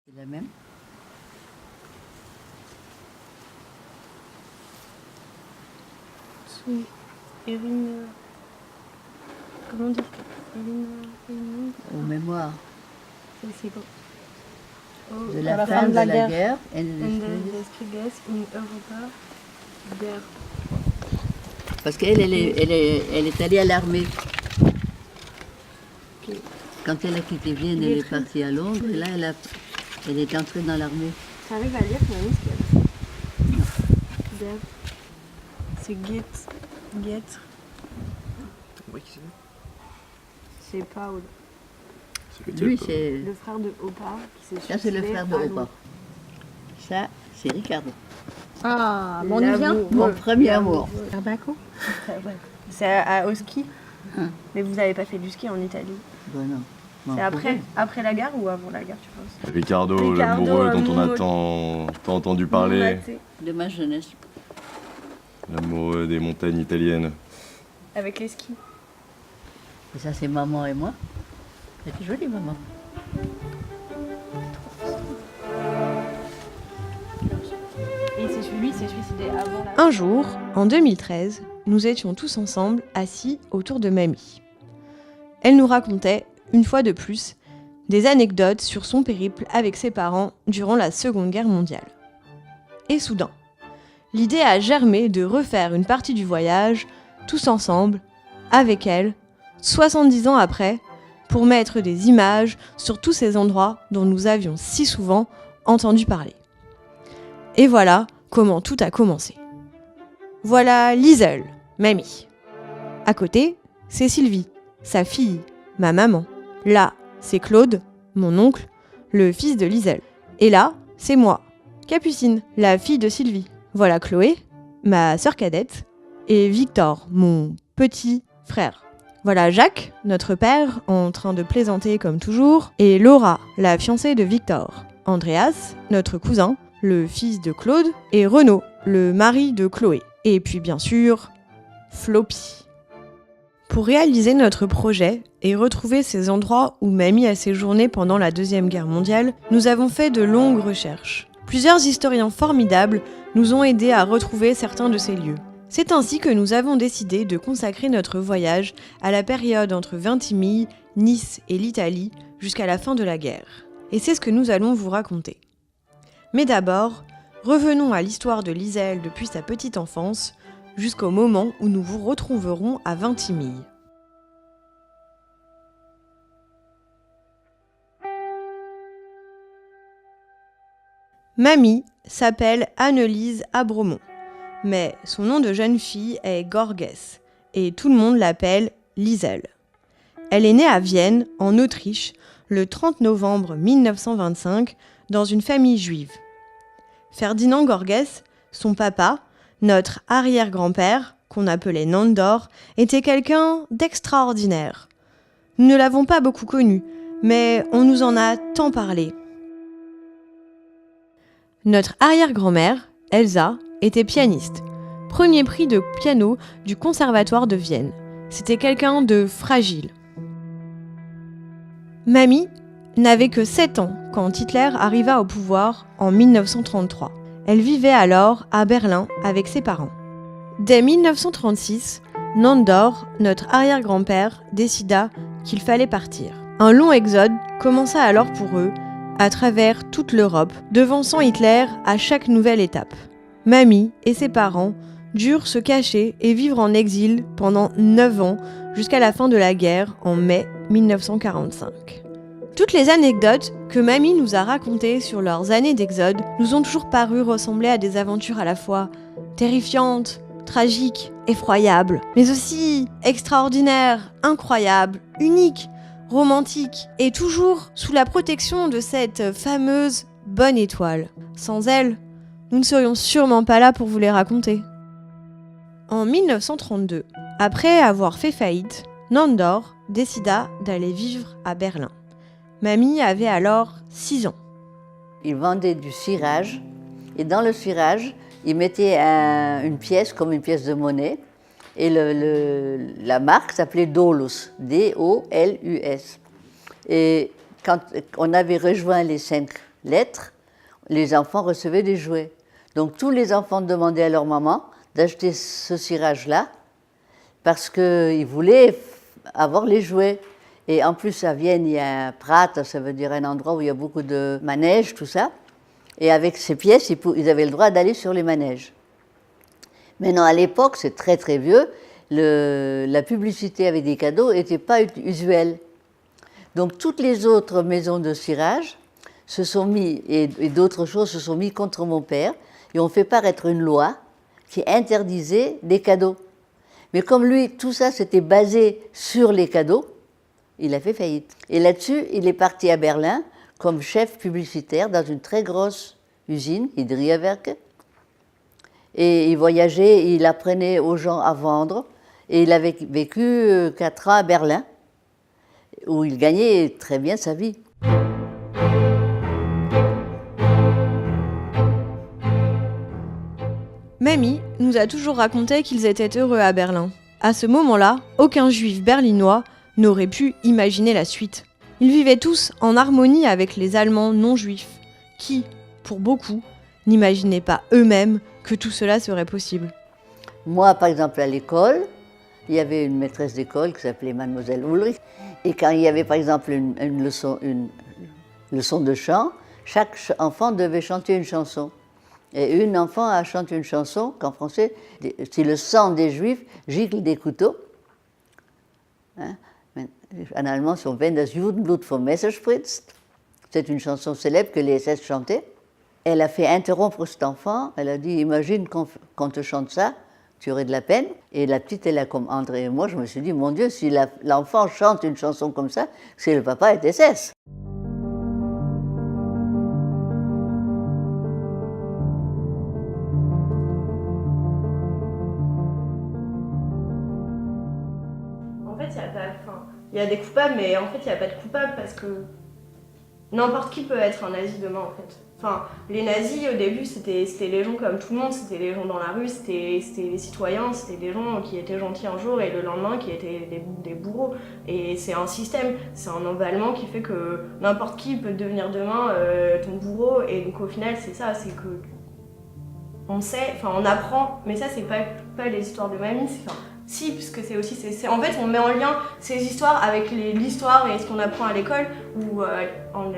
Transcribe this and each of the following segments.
C'est la même. Oui, Irina. Comment dire Irina. Aux mémoires C'est quoi de la fin de la guerre et And des Krieges in Europa der. Parce qu'elle elle est allée à l'armée. Ok. Quand elle a quitté Vienne, elle est partie à Londres et là elle est entrée dans l'armée. Tu arrives à lire, Mamie, ce qu'il y a Der. C'est Get. Oui, qui C'est Paul, c'est Lui, c'est le frère de Opa qui s'est ça, c'est le suicidé frère de à Opa. Londres. Ça, c'est Ricardo. Ah, bon, on y vient. Mon premier amour. Barbaco. C'est au ski. Hein. Mais vous n'avez pas fait du ski en Italie. Bon, non. Bon, C'est après la gare ou avant la gare, tu penses? Ricardo, Ricardo, l'amoureux dont on a l'amoureux. tant entendu parler. Maté. de ma jeunesse. L'amoureux des montagnes italiennes. Avec les skis. Et ça, c'est maman et moi. C'est joli, maman. Et lui, il s'est suicidé avant la... Un jour, en 2013, nous étions tous ensemble assis autour de Mamie. Elle nous racontait, une fois de plus, des anecdotes sur son périple avec ses parents durant la Seconde Guerre mondiale. Et soudain, l'idée a germé de refaire une partie du voyage, tous ensemble, avec elle, 70 ans après, pour mettre des images sur tous ces endroits dont nous avions si souvent entendu parler. Et voilà comment tout a commencé. Voilà Liesel, Mamie. À côté, c'est Sylvie, sa fille, ma maman. Là, c'est Claude, mon oncle, le fils de Liesel. Et là, c'est moi, Capucine, la fille de Sylvie. Voilà Chloé, ma sœur cadette, et Victor, mon petit frère. Voilà Jacques, notre père, en train de plaisanter comme toujours, et Laura, la fiancée de Victor. Andreas, notre cousin, le fils de Claude, et Renaud, le mari de Chloé. Et puis bien sûr, Floppy. Pour réaliser notre projet et retrouver ces endroits où Mamie a séjourné pendant la Deuxième Guerre mondiale, nous avons fait de longues recherches. Plusieurs historiens formidables nous ont aidés à retrouver certains de ces lieux. C'est ainsi que nous avons décidé de consacrer notre voyage à la période entre Vintimille, Nice et l'Italie jusqu'à la fin de la guerre. Et c'est ce que nous allons vous raconter. Mais d'abord, revenons à l'histoire de Liesel depuis sa petite enfance jusqu'au moment où nous vous retrouverons à Vintimille. Mamie s'appelle Annelise Abromont, mais son nom de jeune fille est Gorges et tout le monde l'appelle Liesel. Elle est née à Vienne, en Autriche, le 30 novembre 1925, dans une famille juive. Ferdinand Gorges, son papa, notre arrière-grand-père, qu'on appelait Nandor, était quelqu'un d'extraordinaire. Nous ne l'avons pas beaucoup connu, mais on nous en a tant parlé. Notre arrière-grand-mère, Elsa, était pianiste. Premier prix de piano du Conservatoire de Vienne. C'était quelqu'un de fragile. Mamie n'avait que 7 ans quand Hitler arriva au pouvoir en 1933. Elle vivait alors à Berlin avec ses parents. Dès 1936, Nandor, notre arrière-grand-père, décida qu'il fallait partir. Un long exode commença alors pour eux, à travers toute l'Europe, devançant Hitler à chaque nouvelle étape. Mamie et ses parents durent se cacher et vivre en exil pendant 9 ans jusqu'à la fin de la guerre en mai 1945. Toutes les anecdotes que Mamie nous a racontées sur leurs années d'exode nous ont toujours paru ressembler à des aventures à la fois terrifiantes, tragiques, effroyables, mais aussi extraordinaires, incroyables, uniques, romantiques, et toujours sous la protection de cette fameuse bonne étoile. Sans elle, nous ne serions sûrement pas là pour vous les raconter. En 1932, après avoir fait faillite, Nandor décida d'aller vivre à Berlin. Mamie avait alors 6 ans. Il vendait du cirage et dans le cirage, il mettait une pièce comme une pièce de monnaie et la marque s'appelait Dolus, D-O-L-U-S. Et quand on avait rejoint les 5 lettres, les enfants recevaient des jouets. Donc tous les enfants demandaient à leur maman d'acheter ce cirage-là parce qu'ils voulaient avoir les jouets. Et en plus, à Vienne, il y a un Prat, ça veut dire un endroit où il y a beaucoup de manèges, tout ça. Et avec ces pièces, ils avaient le droit d'aller sur les manèges. Maintenant, à l'époque, c'est très très vieux, la publicité avec des cadeaux n'était pas usuelle. Donc toutes les autres maisons de cirage se sont mis, et d'autres choses se sont mis contre mon père, et ont fait paraître une loi qui interdisait les cadeaux. Mais comme lui, tout ça s'était basé sur les cadeaux, il a fait faillite. Et là-dessus, il est parti à Berlin comme chef publicitaire dans une très grosse usine, Hydrierwerke. Et il voyageait, il apprenait aux gens à vendre. Et il avait vécu 4 ans à Berlin, où il gagnait très bien sa vie. Mamie nous a toujours raconté qu'ils étaient heureux à Berlin. À ce moment-là, aucun juif berlinois n'aurait pu imaginer la suite. Ils vivaient tous en harmonie avec les Allemands non-juifs, qui, pour beaucoup, n'imaginaient pas eux-mêmes que tout cela serait possible. Moi, par exemple, à l'école, il y avait une maîtresse d'école qui s'appelait Mademoiselle Ulrich. Et quand il y avait, par exemple, une leçon de chant, chaque enfant devait chanter une chanson. Et une enfant a chanté une chanson qu'en français, si le sang des Juifs gicle des couteaux. Hein? En allemand, c'est Wenn das Judenblut vom Messer spritzt. C'est une chanson célèbre que les SS chantaient. Elle a fait interrompre cet enfant. Elle a dit, imagine qu'on te chante ça, tu aurais de la peine. Et la petite, elle a comme André et moi, je me suis dit, mon Dieu, si l'enfant chante une chanson comme ça, c'est le papa est SS. Il y a des coupables, mais en fait, il n'y a pas de coupables parce que n'importe qui peut être un nazi demain, en fait. Enfin, les nazis, au début, c'était les gens comme tout le monde, c'était les gens dans la rue, c'était les citoyens, c'était des gens qui étaient gentils un jour et le lendemain qui étaient des bourreaux. Et c'est un système, c'est un emballement qui fait que n'importe qui peut devenir demain ton bourreau. Et donc, au final, c'est ça, c'est que on sait, enfin, on apprend, mais ça, c'est pas les histoires de mamie, c'est... Si, puisque c'est aussi... en fait, on met en lien ces histoires avec l'histoire et ce qu'on apprend à l'école ou à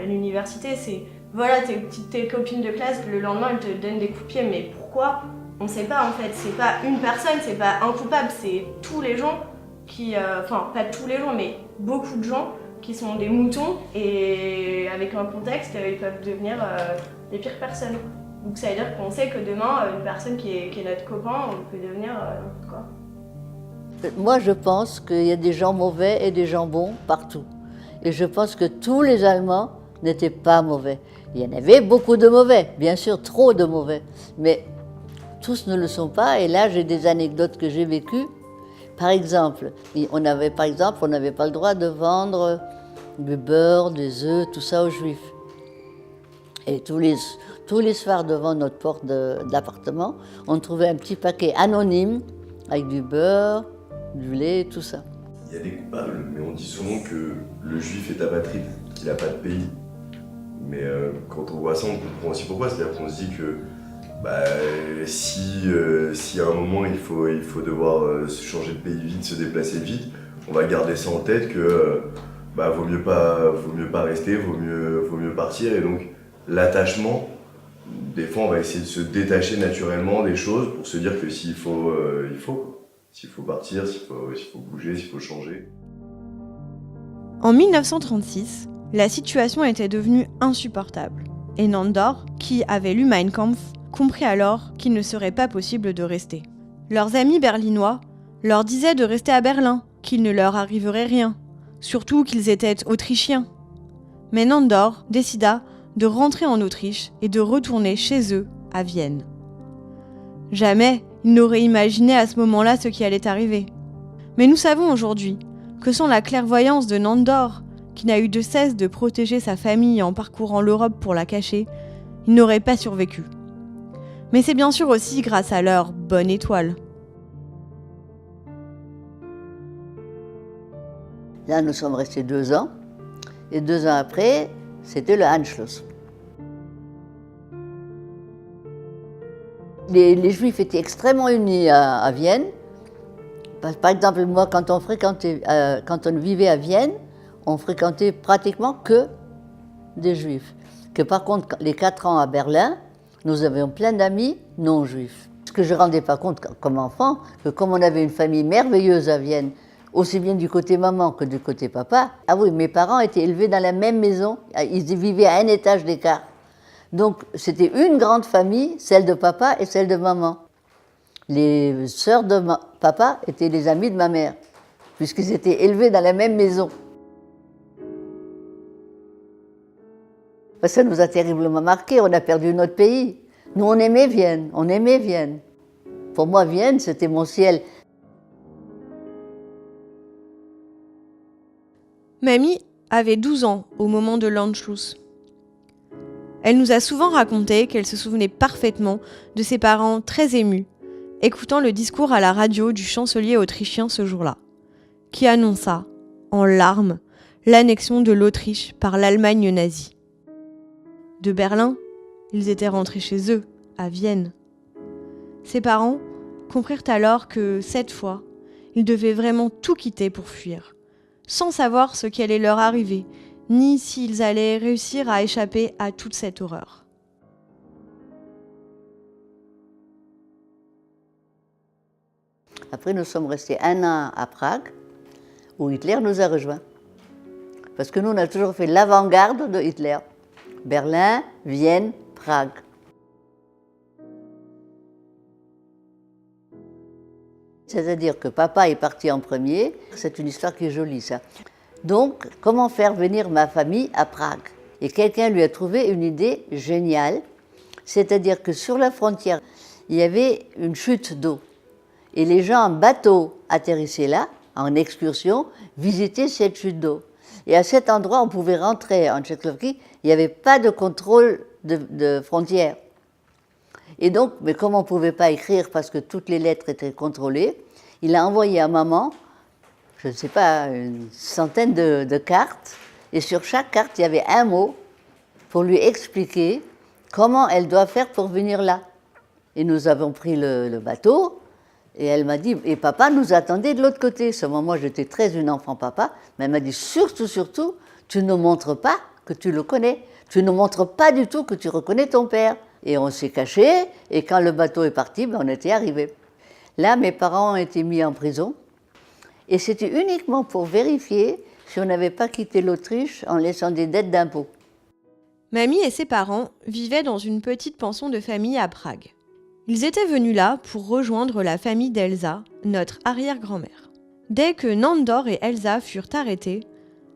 l'université. C'est, voilà, tes copines de classe, le lendemain, elles te donnent des coups de pied. Mais pourquoi? On ne sait pas, en fait. C'est pas une personne, c'est pas un coupable. C'est tous les gens qui... Enfin, pas tous les gens, mais beaucoup de gens qui sont des moutons. Et avec un contexte, ils peuvent devenir les pires personnes. Donc ça veut dire qu'on sait que demain, une personne qui est notre copain, on peut devenir n'importe quoi. Moi, je pense qu'il y a des gens mauvais et des gens bons partout. Et je pense que tous les Allemands n'étaient pas mauvais. Il y en avait beaucoup de mauvais, bien sûr, trop de mauvais. Mais tous ne le sont pas. Et là, j'ai des anecdotes que j'ai vécues. Par exemple, on n'avait pas le droit de vendre du beurre, des œufs, tout ça aux Juifs. Et tous les soirs, devant notre porte d'appartement, on trouvait un petit paquet anonyme avec du beurre, du lait, tout ça. Il y a des coupables, mais on dit souvent que le juif est apatride, qu'il n'a pas de pays. Mais quand on voit ça, on comprend aussi pourquoi. C'est-à-dire qu'on se dit que si à un moment il faut devoir se changer de pays vite, se déplacer vite, on va garder ça en tête que vaut mieux pas rester, vaut mieux partir. Et donc l'attachement, des fois on va essayer de se détacher naturellement des choses pour se dire que s'il faut, il faut. S'il faut partir, s'il faut bouger, s'il faut changer. En 1936, la situation était devenue insupportable. Et Nandor, qui avait lu Mein Kampf, comprit alors qu'il ne serait pas possible de rester. Leurs amis berlinois leur disaient de rester à Berlin, qu'il ne leur arriverait rien, surtout qu'ils étaient autrichiens. Mais Nandor décida de rentrer en Autriche et de retourner chez eux, à Vienne. Jamais il n'aurait imaginé à ce moment-là ce qui allait arriver. Mais nous savons aujourd'hui que sans la clairvoyance de Nandor, qui n'a eu de cesse de protéger sa famille en parcourant l'Europe pour la cacher, il n'aurait pas survécu. Mais c'est bien sûr aussi grâce à leur bonne étoile. Là, nous sommes restés 2 ans. Et 2 ans après, c'était le Anschluss. Les Juifs étaient extrêmement unis à Vienne. Par exemple, moi, quand on vivait à Vienne, on fréquentait pratiquement que des Juifs. Que par contre, les 4 ans à Berlin, nous avions plein d'amis non-juifs. Ce que je ne rendais pas compte comme enfant, que comme on avait une famille merveilleuse à Vienne, aussi bien du côté maman que du côté papa, ah oui, mes parents étaient élevés dans la même maison, ils vivaient à un étage d'écart. Donc c'était une grande famille, celle de papa et celle de maman. Les sœurs de papa étaient les amis de ma mère, puisqu'ils étaient élevés dans la même maison. Ça nous a terriblement marqué, on a perdu notre pays. Nous, on aimait Vienne, on aimait Vienne. Pour moi, Vienne, c'était mon ciel. Mamie avait 12 ans au moment de l'Anschluss. Elle nous a souvent raconté qu'elle se souvenait parfaitement de ses parents très émus, écoutant le discours à la radio du chancelier autrichien ce jour-là, qui annonça, en larmes, l'annexion de l'Autriche par l'Allemagne nazie. De Berlin, ils étaient rentrés chez eux, à Vienne. Ses parents comprirent alors que, cette fois, ils devaient vraiment tout quitter pour fuir, sans savoir ce qui allait leur arriver, ni s'ils allaient réussir à échapper à toute cette horreur. Après, nous sommes restés 1 an à Prague, où Hitler nous a rejoints. Parce que nous, on a toujours fait l'avant-garde de Hitler. Berlin, Vienne, Prague. C'est-à-dire que papa est parti en premier. C'est une histoire qui est jolie, ça. Donc, comment faire venir ma famille à Prague? Et quelqu'un lui a trouvé une idée géniale. C'est-à-dire que sur la frontière, il y avait une chute d'eau. Et les gens en bateau atterrissaient là, en excursion, visitaient cette chute d'eau. Et à cet endroit, on pouvait rentrer en Tchécoslovaquie, il n'y avait pas de contrôle de frontières. Et donc, mais comme on ne pouvait pas écrire parce que toutes les lettres étaient contrôlées, il a envoyé à maman, je ne sais pas, une centaine de cartes, et sur chaque carte, il y avait un mot pour lui expliquer comment elle doit faire pour venir là. Et nous avons pris le bateau, et elle m'a dit, et papa nous attendait de l'autre côté. À ce moment, j'étais très une enfant papa, mais elle m'a dit, surtout, tu ne montres pas que tu le connais. Tu ne montres pas du tout que tu reconnais ton père. Et on s'est cachés, et quand le bateau est parti, on était arrivés. Là, mes parents ont été mis en prison, et c'était uniquement pour vérifier si on n'avait pas quitté l'Autriche en laissant des dettes d'impôts. Mamie et ses parents vivaient dans une petite pension de famille à Prague. Ils étaient venus là pour rejoindre la famille d'Elsa, notre arrière-grand-mère. Dès que Nandor et Elsa furent arrêtés,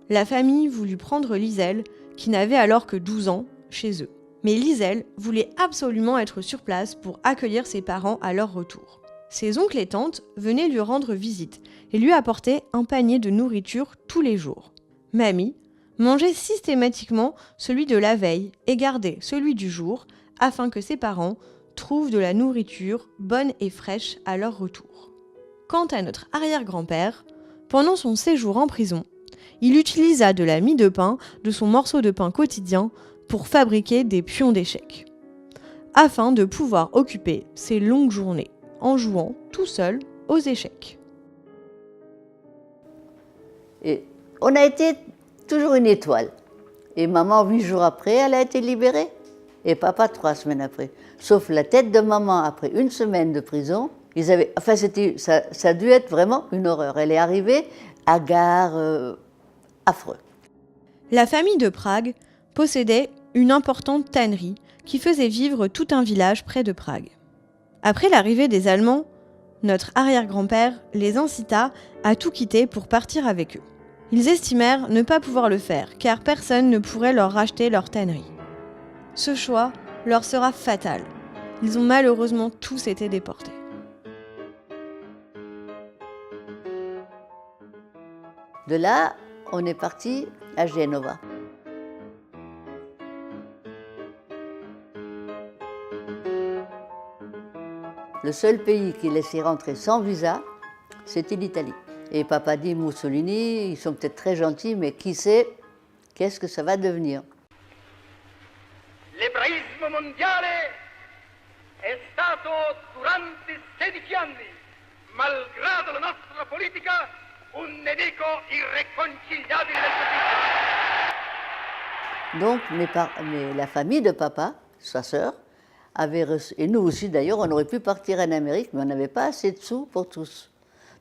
la famille voulut prendre Lisel, qui n'avait alors que 12 ans, chez eux. Mais Lisel voulait absolument être sur place pour accueillir ses parents à leur retour. Ses oncles et tantes venaient lui rendre visite et lui apportaient un panier de nourriture tous les jours. Mamie mangeait systématiquement celui de la veille et gardait celui du jour afin que ses parents trouvent de la nourriture bonne et fraîche à leur retour. Quant à notre arrière-grand-père, pendant son séjour en prison, il utilisa de la mie de pain de son morceau de pain quotidien pour fabriquer des pions d'échecs, afin de pouvoir occuper ses longues journées en jouant tout seul aux échecs. Et on a été toujours une étoile. Et maman, 8 jours après, elle a été libérée. Et papa, 3 semaines après. Sauf la tête de maman, après 1 semaine de prison, ça a dû être vraiment une horreur. Elle est arrivée à gare, affreux. La famille de Prague possédait une importante tannerie qui faisait vivre tout un village près de Prague. Après l'arrivée des Allemands, notre arrière-grand-père les incita à tout quitter pour partir avec eux. Ils estimèrent ne pas pouvoir le faire car personne ne pourrait leur racheter leur tannerie. Ce choix leur sera fatal. Ils ont malheureusement tous été déportés. De là, on est parti à Genova. Le seul pays qui laissait rentrer sans visa, c'était l'Italie. Et papa dit, Mussolini, ils sont peut-être très gentils, mais qui sait, qu'est-ce que ça va devenir? L'ebraismo mondiale è è stato durante 16 anni, malgrado la nostra politica, un nemico irréconciliabile del fascismo. Donc la famille de papa, sa sœur, avait reçu, et nous aussi d'ailleurs, on aurait pu partir en Amérique, mais on n'avait pas assez de sous pour tous.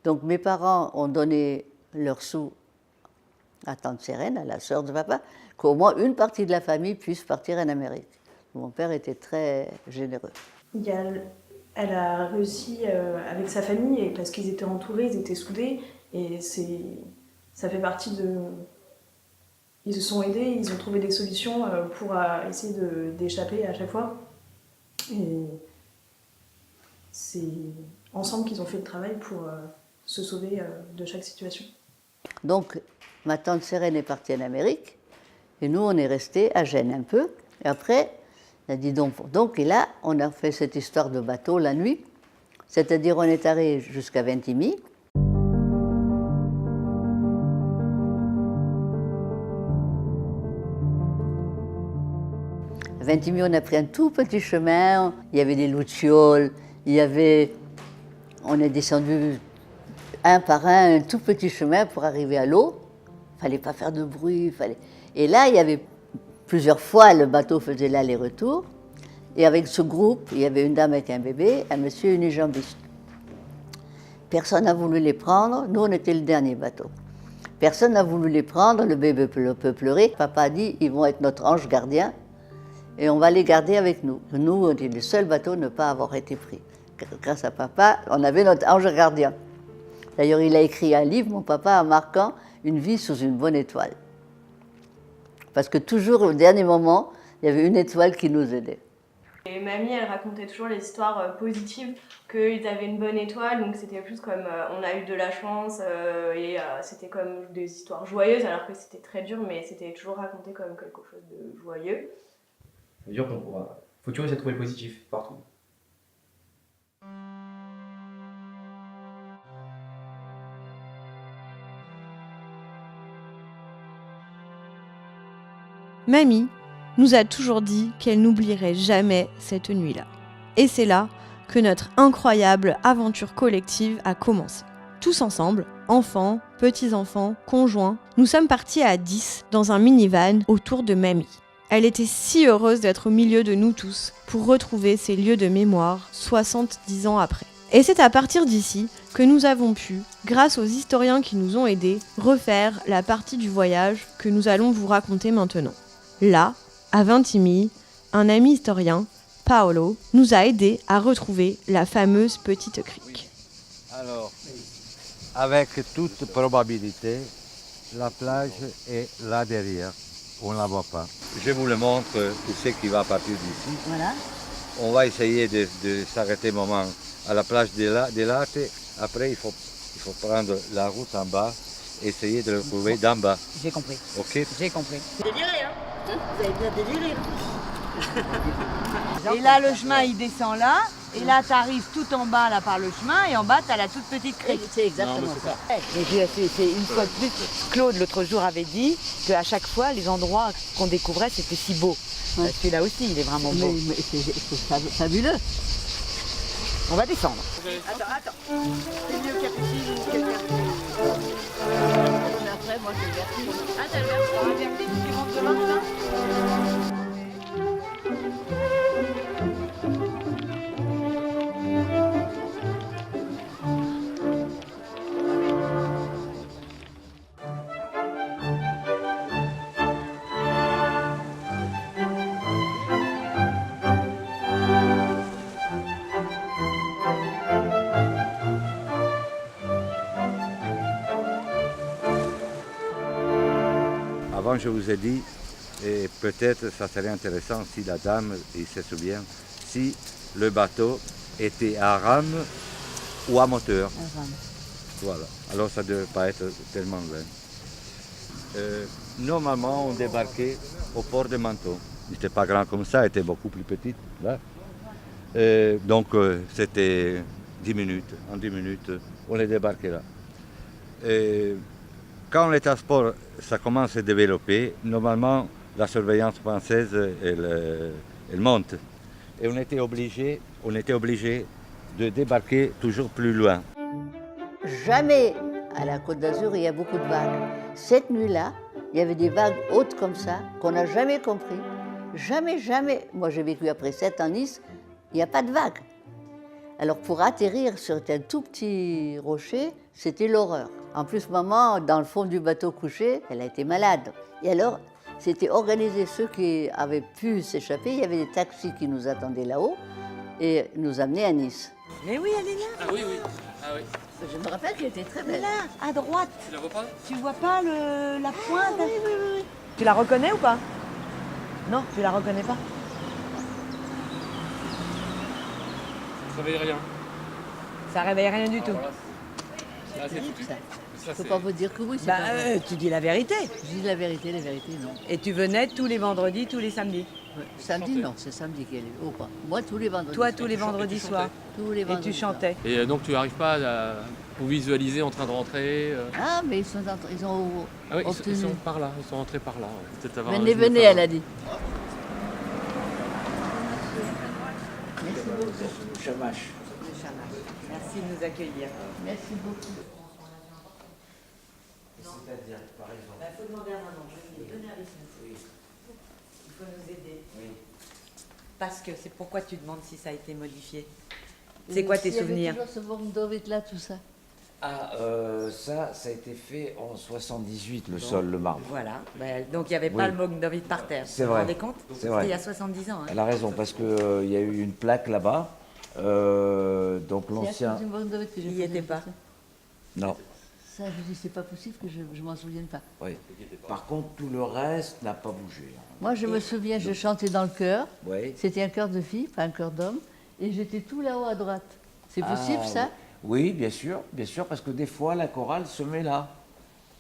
Donc mes parents ont donné leurs sous à tante Sérène, à la sœur de papa, qu'au moins une partie de la famille puisse partir en Amérique. Mon père était très généreux. Elle a réussi avec sa famille, et parce qu'ils étaient entourés, ils étaient soudés, et ça fait partie de... Ils se sont aidés, ils ont trouvé des solutions pour essayer d'échapper à chaque fois. Et c'est ensemble qu'ils ont fait le travail pour se sauver de chaque situation. Donc, ma tante Sérène est partie en Amérique, et nous, on est restés à Gênes un peu. Et après, on a dit donc, et là, on a fait cette histoire de bateau la nuit, c'est-à-dire on est allé jusqu'à Ventimille. À Ventimille, on a pris un tout petit chemin, il y avait des lucioles, on est descendu un par un tout petit chemin pour arriver à l'eau. Il ne fallait pas faire de bruit. Et là, il y avait plusieurs fois, le bateau faisait l'aller-retour. Et avec ce groupe, il y avait une dame avec un bébé, un monsieur unijambiste. Personne n'a voulu les prendre. Nous, on était le dernier bateau. Personne n'a voulu les prendre. Le bébé peut pleurer. Papa a dit, ils vont être notre ange gardien et on va les garder avec nous. Nous, on était le seul bateau à ne pas avoir été pris. Grâce à papa, on avait notre ange gardien. D'ailleurs, il a écrit un livre, mon papa, en marquant une vie sous une bonne étoile. Parce que toujours, au dernier moment, il y avait une étoile qui nous aidait. Et mamie, elle racontait toujours les histoires positives, qu'ils avaient une bonne étoile, donc c'était plus comme on a eu de la chance, et c'était comme des histoires joyeuses, alors que c'était très dur, mais c'était toujours raconté comme quelque chose de joyeux. Ça veut dire qu'il faut toujours essayer de trouver le positif partout. Mamie nous a toujours dit qu'elle n'oublierait jamais cette nuit-là. Et c'est là que notre incroyable aventure collective a commencé. Tous ensemble, enfants, petits-enfants, conjoints, nous sommes partis à 10 dans un minivan autour de Mamie. Elle était si heureuse d'être au milieu de nous tous pour retrouver ces lieux de mémoire 70 ans après. Et c'est à partir d'ici que nous avons pu, grâce aux historiens qui nous ont aidés, refaire la partie du voyage que nous allons vous raconter maintenant. Là, à Ventimille, un ami historien, Paolo, nous a aidés à retrouver la fameuse petite crique. Alors, avec toute probabilité, la plage est là derrière. On ne la voit pas. Je vous le montre, tout ce qui va partir d'ici. Voilà. On va essayer de s'arrêter un moment à la plage de Latte. Après, il faut prendre la route en bas, essayer de le trouver d'en bas. J'ai compris. Ok. J'ai compris. Déliré, hein? Vous avez bien déliré. Et là, le chemin, il descend là. Et là, tu arrives tout en bas là par le chemin. Et en bas, tu as la toute petite crique. C'est exactement ça. Et puis, c'est une fois de plus. Claude, l'autre jour, avait dit qu'à chaque fois, les endroits qu'on découvrait, c'était si beau. Ouais. Celui-là aussi, il est vraiment beau. Mais c'est fabuleux. On va descendre. Attends. C'est mieux Capucine ou quelqu'un. Après, moi, c'est le vertige. Ah, t'as le vertige qui rentre devant, là? Avant, je vous ai dit, et peut-être ça serait intéressant si la dame, il se souvient, si le bateau était à rame ou à moteur. À rame. Voilà. Alors ça ne devait pas être tellement loin. Normalement, on débarquait au port de Menton. Il n'était pas grand comme ça, il était beaucoup plus petit. Là. Donc c'était 10 minutes. En 10 minutes, on est débarqué là. Quand le transport ça commence à se développer, normalement la surveillance française elle monte. et on était obligé de débarquer toujours plus loin. Jamais à la Côte d'Azur, il y a beaucoup de vagues. Cette nuit-là, il y avait des vagues hautes comme ça, qu'on n'a jamais compris. Jamais, jamais. Moi, j'ai vécu après 7 ans à Nice, il n'y a pas de vagues. Alors, pour atterrir sur un tout petit rocher, c'était l'horreur. En plus, maman, dans le fond du bateau couché, elle a été malade. Et alors, c'était organisé. Ceux qui avaient pu s'échapper, il y avait des taxis qui nous attendaient là-haut et nous amenaient à Nice. Mais oui, elle est là. Ah oui, oui. Ah oui. Je me rappelle qu'elle était très belle. Là, à droite. Tu la vois pas? Tu vois pas la pointe? Oui. Tu la reconnais ou pas? Non, tu la reconnais pas. Ça réveille rien. Ça réveille rien du tout. Voilà. Là, c'est foutu. Ça. Ça, Je peux c'est- pas vous dire que oui, c'est Bah, pas vrai. tu dis la vérité. Je dis la vérité, non. Et tu venais tous les vendredis, tous les samedis. Ouais. Samedi, non, c'est samedi qu'elle est. Oh, pas. Moi, tous les vendredis. Toi, tous les tu chantais, vendredis tu soirs. Tous les Et vendredis. tu chantais. Et donc, tu n'arrives pas à vous visualiser en train de rentrer Ah, mais ils ont Ah oui, ils obtenu. sont par là. Ils sont rentrés par là. Ouais. Peut-être avoir un Venez, résumé venez, par elle là. a dit. Merci beaucoup. Merci de nous accueillir. Merci beaucoup. C'est-à-dire, par exemple. Il faut demander à maman. Je vais donner à l'essence. Il faut nous aider. Oui. Parce que c'est pourquoi tu demandes si ça a été modifié. C'est quoi tes souvenirs? Il y avait toujours ce Bogdanovic là, tout ça. Ah, ça a été fait en 78, le sol, le marbre. Voilà. Donc il n'y avait pas Oui. le Bogdanovic par terre. C'est Vous vous vrai. rendez compte? C'est vrai. C'était il y a 70 ans. Hein. Elle a raison, parce qu'il y a eu une plaque là-bas. Donc l'ancien... C'est à cause du Bogdanovic que j'ai Il y posé était la pas. question. Non, Ça, je dis, c'est pas possible que je m'en souvienne pas. oui. Par contre, tout le reste n'a pas bougé. Moi, je me souviens, je chantais dans le chœur. Oui. C'était un chœur de filles, pas un chœur d'hommes. Et j'étais tout là-haut à droite. C'est possible, Ah, ça? Oui, bien sûr, parce que des fois, la chorale se met là,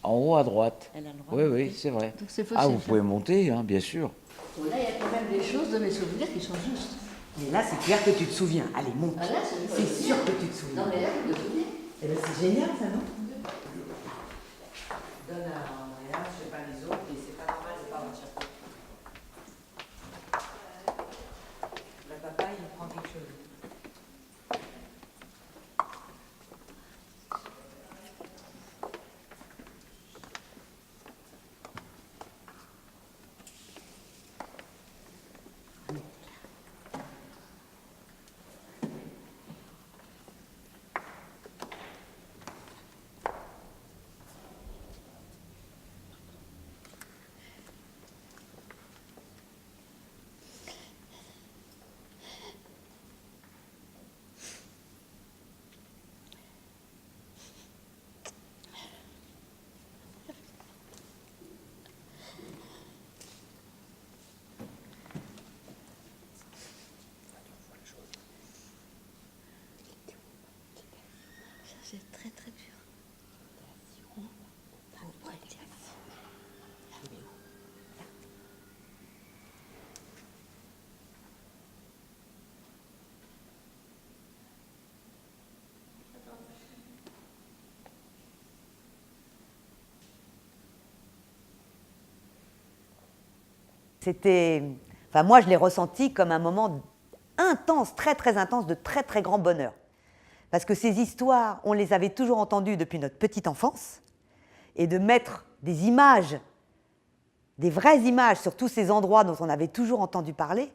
en haut à droite. Elle a le droit Oui, de oui, monter. c'est vrai. Donc c'est Ah, possible, vous ça. pouvez monter, hein, bien sûr. Bon, là, il y a quand même des choses de mes souvenirs qui sont justes. Mais là, c'est clair que tu te souviens. Allez, monte. Ah, là, C'est sûr que tu te souviens. Non, mais là, je me souviens. Eh ben, c'est génial, ça, non? Donne à Andrea, je sais pas les autres, mais c'est pas normal, c'est pas votre chapeau. Le papa, il prend quelque chose. Ça, c'est très, très dur. C'était, enfin moi je l'ai ressenti comme un moment intense, très très intense, de très très grand bonheur. Parce que ces histoires, on les avait toujours entendues depuis notre petite enfance, et de mettre des images, des vraies images sur tous ces endroits dont on avait toujours entendu parler,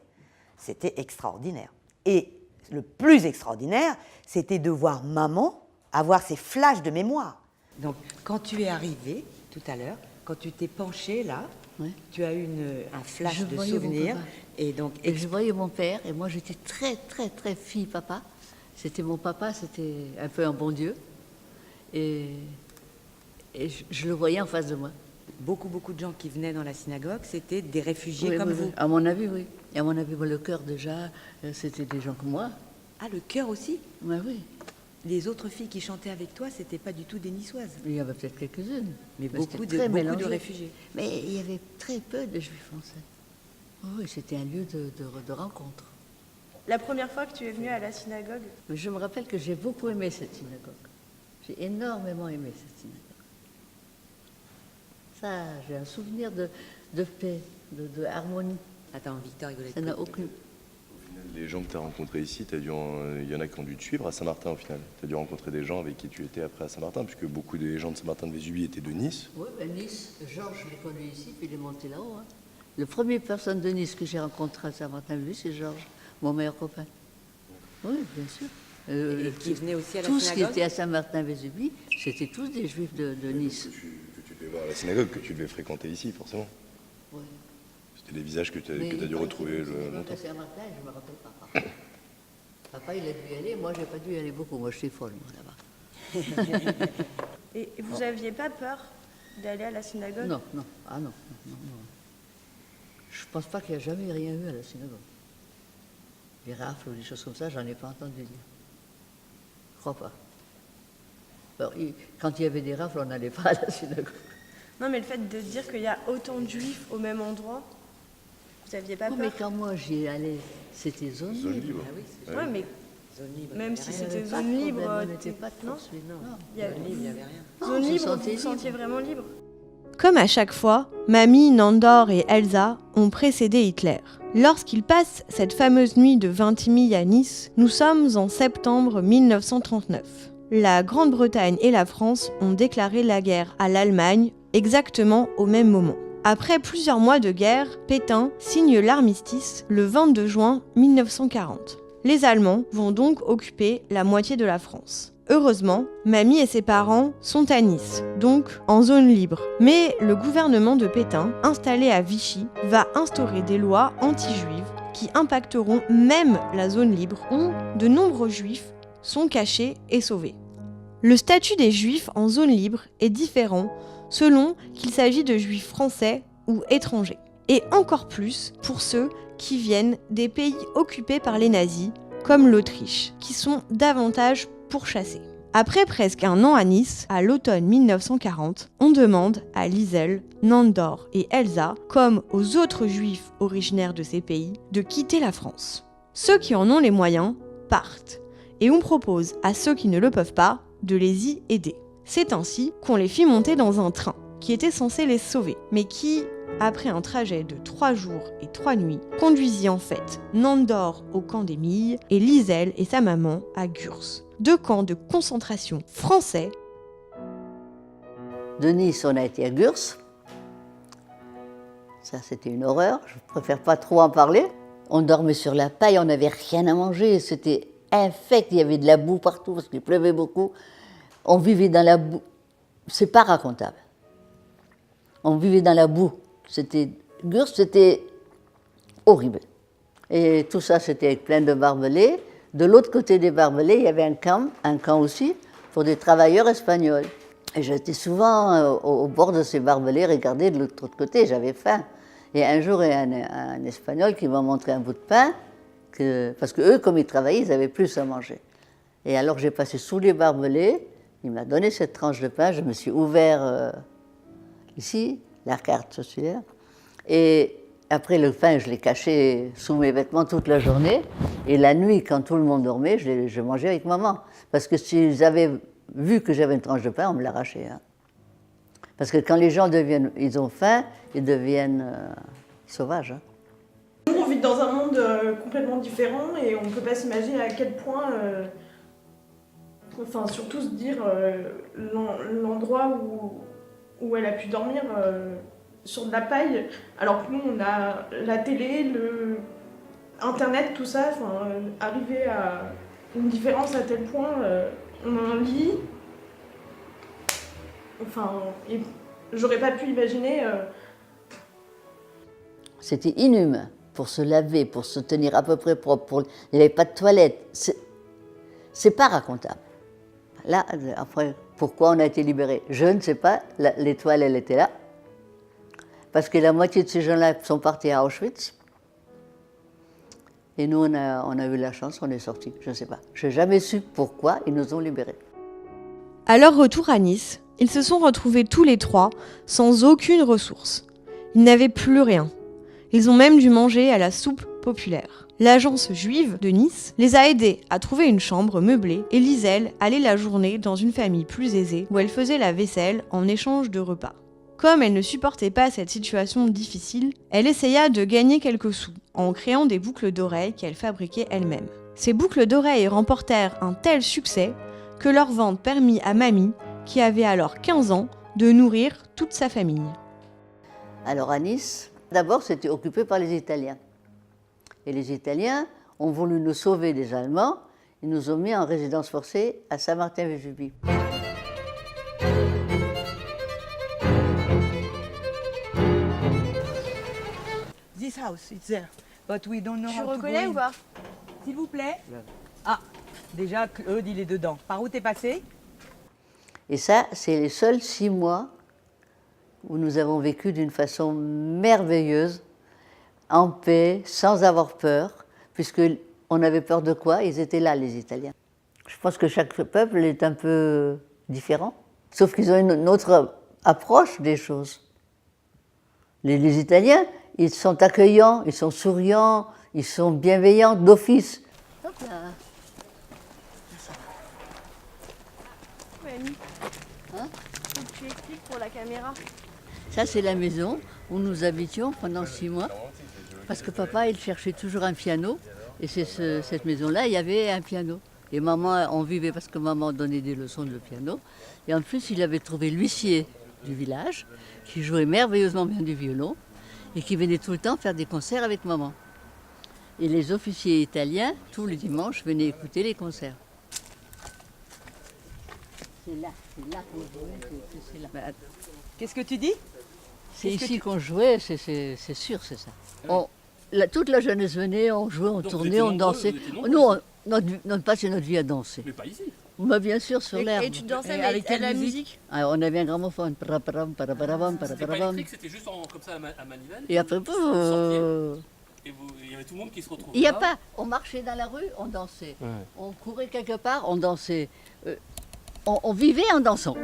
c'était extraordinaire. Et le plus extraordinaire, c'était de voir maman avoir ces flashs de mémoire. Donc quand tu es arrivé tout à l'heure, quand tu t'es penché là, Oui. tu as eu un flash Je de voyais mon souvenir. papa. Et donc, Et je voyais mon père, et moi j'étais très, très, très fille-papa. C'était mon papa, c'était un peu un bon Dieu. Et je le voyais en face de moi. beaucoup, beaucoup de gens qui venaient dans la synagogue, c'était des réfugiés Oui, comme oui, vous. oui. À mon avis, oui. Et à mon avis, moi, le cœur déjà, c'était des gens comme moi. Ah, le chœur aussi? Oui, oui. Les autres filles qui chantaient avec toi, c'était pas du tout des niçoises. Il y avait peut-être quelques-unes. Mais Parce que beaucoup c'était très de mélangé. réfugiés. Mais il y avait très peu de juifs français. Oh oui, c'était un lieu de rencontre. La première fois que tu es venue à la synagogue, Mais je me rappelle que j'ai beaucoup aimé cette synagogue. J'ai énormément aimé cette synagogue. Ça, j'ai un souvenir de paix, de harmonie. Attends, Victor, il voulait Ça n'a aucune... Les gens que tu as rencontrés ici, il y en a qui ont dû te suivre à Saint-Martin au final. Tu as dû rencontrer des gens avec qui tu étais après à Saint-Martin, puisque beaucoup des gens de Saint-Martin-de-Vésubie étaient de Nice. Oui, Nice, Georges, je l'ai connu ici, puis il est monté là-haut. Hein. La première personne de Nice que j'ai rencontrée à Saint-Martin-de-Vésubie, c'est Georges, mon meilleur copain. Oui, bien sûr. Et qui venait aussi à la tous synagogue. qui étaient à Saint-Martin-Vésubie, c'était tous des juifs de Nice. Que tu devais voir à la synagogue, que tu devais fréquenter ici, forcément. Oui. C'était des visages que tu as dû retrouver longtemps. À Saint-Martin, je ne me rappelle pas. Par contre. Papa, il a dû y aller, moi, j'ai pas dû y aller beaucoup. Moi, je suis folle, moi, là-bas. Et vous n'aviez pas peur d'aller à la synagogue? Non. Ah non. Je pense pas qu'il n'y a jamais rien eu à la synagogue. Des rafles ou des choses comme ça, j'en ai pas entendu dire. Je crois pas. Alors, quand il y avait des rafles, on n'allait pas à la synagogue. Non, mais le fait de dire qu'il y a autant de juifs au même endroit, vous n'aviez pas peur? Mais quand moi j'y allais, c'était zone libre. Ah oui, ouais, mais même si c'était zone libre, on n'était pas non, Il y avait rien. Zone libre, vous vous sentiez vraiment libre? Comme à chaque fois, Mamie, Nandor et Elsa ont précédé Hitler. Lorsqu'il passe cette fameuse nuit de Vintimille à Nice, nous sommes en septembre 1939. La Grande-Bretagne et la France ont déclaré la guerre à l'Allemagne exactement au même moment. Après plusieurs mois de guerre, Pétain signe l'armistice le 22 juin 1940. Les Allemands vont donc occuper la moitié de la France. Heureusement, Mamie et ses parents sont à Nice, donc en zone libre. Mais le gouvernement de Pétain, installé à Vichy, va instaurer des lois anti-juives qui impacteront même la zone libre où de nombreux juifs sont cachés et sauvés. Le statut des juifs en zone libre est différent selon qu'il s'agit de juifs français ou étrangers. Et encore plus pour ceux qui viennent des pays occupés par les nazis, comme l'Autriche, qui sont davantage pourchassés. Après presque un an à Nice, à l'automne 1940, on demande à Liesel, Nandor et Elsa, comme aux autres juifs originaires de ces pays, de quitter la France. Ceux qui en ont les moyens partent, et on propose à ceux qui ne le peuvent pas de les y aider. C'est ainsi qu'on les fit monter dans un train qui était censé les sauver, mais qui, après un trajet de 3 jours et 3 nuits, conduisit en fait Nandor au camp des Milles et Liesel et sa maman à Gurs, 2 camps de concentration français. De Nice, on a été à Gurs. Ça, c'était une horreur. Je préfère pas trop en parler. On dormait sur la paille, on n'avait rien à manger. C'était infect, il y avait de la boue partout parce qu'il pleuvait beaucoup. On vivait dans la boue. C'est pas racontable. On vivait dans la boue. Gurs, c'était horrible. Et tout ça, c'était plein de barbelés. De l'autre côté des barbelés, il y avait un camp aussi, pour des travailleurs espagnols. Et j'étais souvent au bord de ces barbelés, regarder de l'autre côté, j'avais faim. Et un jour, il y a un Espagnol qui m'a montré un bout de pain, parce qu'eux, comme ils travaillaient, ils avaient plus à manger. Et alors j'ai passé sous les barbelés, il m'a donné cette tranche de pain, je me suis ouvert ici, la carte sociale, et après le pain, je l'ai caché sous mes vêtements toute la journée, et la nuit, quand tout le monde dormait, je mangeais avec maman. Parce que s'ils avaient vu que j'avais une tranche de pain, on me l'arrachait. Hein. Parce que quand les gens ils ont faim, ils deviennent sauvages. Hein. On vit dans un monde complètement différent et on ne peut pas s'imaginer à quel point, enfin surtout se dire l'endroit où elle a pu dormir sur de la paille, alors que nous on a la télé, Internet, tout ça, arriver à une différence à tel point, on a un lit, et j'aurais pas pu imaginer. C'était inhumain. Pour se laver, pour se tenir à peu près propre, il n'y avait pas de toilette. C'est pas racontable. Là, après, pourquoi on a été libérés? Je ne sais pas. L'étoile, elle était là. Parce que la moitié de ces gens-là sont partis à Auschwitz. Et nous, on a eu la chance, on est sortis. Je ne sais pas. Je n'ai jamais su pourquoi ils nous ont libérés. À leur retour à Nice, ils se sont retrouvés tous les 3 sans aucune ressource. Ils n'avaient plus rien. Ils ont même dû manger à la soupe populaire. L'agence juive de Nice les a aidés à trouver une chambre meublée et Liesel allait la journée dans une famille plus aisée où elle faisait la vaisselle en échange de repas. Comme elle ne supportait pas cette situation difficile, elle essaya de gagner quelques sous en créant des boucles d'oreilles qu'elle fabriquait elle-même. Ces boucles d'oreilles remportèrent un tel succès que leur vente permit à Mamie, qui avait alors 15 ans, de nourrir toute sa famille. Alors à Nice, d'abord c'était occupé par les Italiens. Et les Italiens ont voulu nous sauver des Allemands. Ils nous ont mis en résidence forcée à Saint-Martin-Vésubie. This house, it's there. But we don't know Tu how to go reconnais in. ou pas? S'il vous plaît. Ah, déjà, Claude, il est dedans. Par où t'es passé? Et ça, c'est les seuls 6 mois où nous avons vécu d'une façon merveilleuse, en paix, sans avoir peur, puisque on avait peur de quoi? Ils étaient là, les Italiens. Je pense que chaque peuple est un peu différent, sauf qu'ils ont une autre approche des choses. Les Italiens, ils sont accueillants, ils sont souriants, ils sont bienveillants d'office. Hop là. Mamie, faut que tu expliques pour la caméra. Ça, c'est la maison où nous habitions pendant 6 mois, parce que papa, il cherchait toujours un piano, et c'est cette maison-là, il y avait un piano. Et maman, on vivait parce que maman donnait des leçons de piano, et en plus, il avait trouvé l'huissier du village, qui jouait merveilleusement bien du violon, et qui venait tout le temps faire des concerts avec maman. Et les officiers italiens, tous les dimanches, venaient écouter les concerts. C'est là qu'on jouait, c'est là. Qu'est-ce que tu dis? C'est ici qu'on jouait, c'est sûr, c'est ça. Toute la jeunesse venait, on jouait, on tournait, on dansait. Nous, on passait notre vie à danser. Mais pas ici. Bah, bien sûr, sur l'herbe. Et tu dansais avec la musique? Alors, on avait un gramophone. C'était pas électrique, c'était juste comme ça à manivelle. Et après, Et il y avait tout le monde qui se retrouvait. il n'y a pas. On marchait dans la rue, on dansait. Ouais. On courait quelque part, on dansait. On vivait en dansant.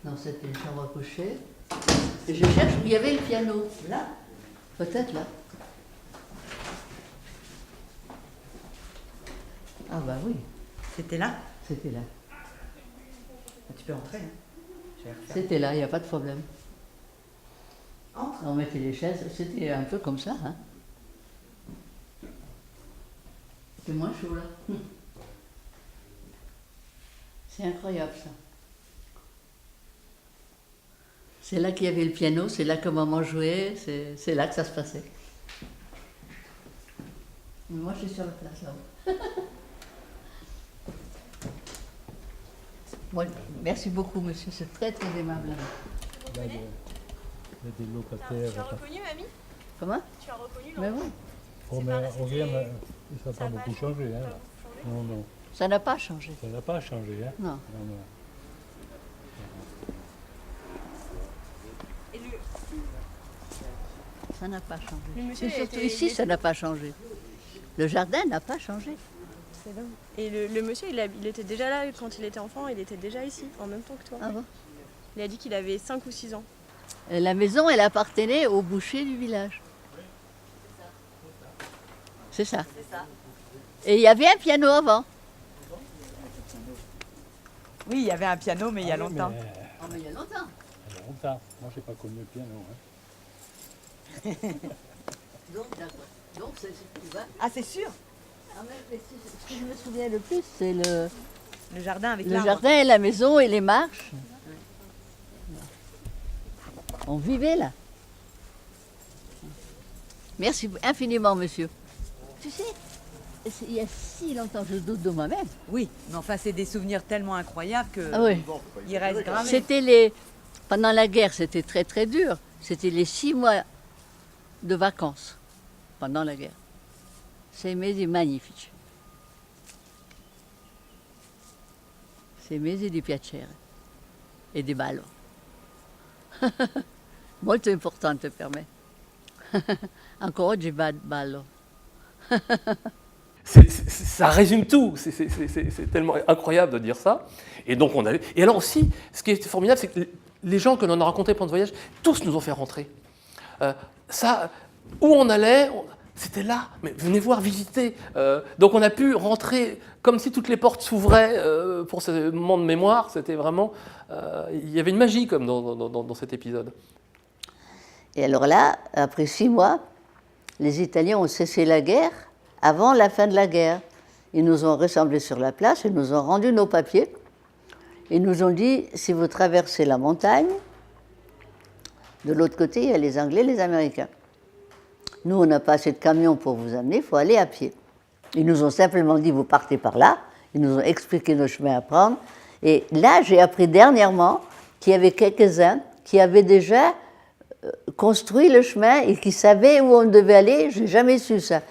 Non, c'était une chambre à coucher. Et je cherche où il y avait le piano. Là? Peut-être là. Ah bah oui, C'était là? c'était là. Tu peux entrer. Hein. Je vais refaire. C'était là, il n'y a pas de problème. Entre. On mettait les chaises, c'était un peu comme ça. Hein. C'est moins chaud là. C'est incroyable ça. C'est là qu'il y avait le piano, c'est là que maman jouait, c'est là que ça se passait. Moi je suis sur la place là-haut. Bon, merci beaucoup monsieur, c'est très très aimable. Il y a des locataires. Tu as reconnu, mamie? Comment? Tu as reconnu Mais oui. Oh, mais regarde, ça n'a pas beaucoup changé. Hein. Non, non. Ça n'a pas changé. Ça n'a pas changé. Hein. Non. Non, non. Ça n'a pas changé. Le monsieur, Et il surtout était- ici, ça n'a pas changé. Le jardin n'a pas changé. C'est dingue. Et le monsieur, il était déjà là quand il était enfant, il était déjà ici, en même temps que toi. Ah bon? Il a dit qu'il avait 5 ou 6 ans. La maison, elle appartenait au boucher du village. C'est ça. Et il y avait un piano avant. Oui, il y avait un piano, mais il y a longtemps. Ah, mais il y a longtemps. Il y a longtemps. Moi, je n'ai pas connu le piano. Hein. Donc, d'accord. Donc, tu vois. Ah, c'est sûr? Ah, mais ce que je me souviens le plus, c'est le jardin avec le l'arbre. jardin et la maison et les marches. On vivait là. Merci infiniment, monsieur. Tu sais, il y a si longtemps que je doute de moi-même. Oui, mais enfin, c'est des souvenirs tellement incroyables que Ah oui. ils restent gravés. C'était pendant la guerre, c'était très très dur. C'était les 6 mois de vacances pendant la guerre. C'est magnifique. C'est mesi di piacere e di ballo. Molto importante per me. Ancora oggi ballo. Ça résume tout, c'est tellement incroyable de dire ça. Et donc on allait. Et alors aussi, ce qui est formidable, c'est que les gens que l'on a rencontrés pendant le voyage, tous nous ont fait rentrer. Où on allait, c'était là, mais venez voir, visiter. Donc on a pu rentrer comme si toutes les portes s'ouvraient pour ce moment de mémoire. C'était vraiment, il y avait une magie comme dans cet épisode. Et alors là, après 6 mois, les Italiens ont cessé la guerre avant la fin de la guerre. Ils nous ont rassemblés sur la place, ils nous ont rendu nos papiers. Ils nous ont dit, si vous traversez la montagne, de l'autre côté, il y a les Anglais, les Américains. Nous, on n'a pas assez de camions pour vous amener, il faut aller à pied. Ils nous ont simplement dit, vous partez par là. Ils nous ont expliqué nos chemins à prendre. Et là, j'ai appris dernièrement qu'il y avait quelques-uns qui avaient déjà construit le chemin et qui savaient où on devait aller. Je n'ai jamais su ça.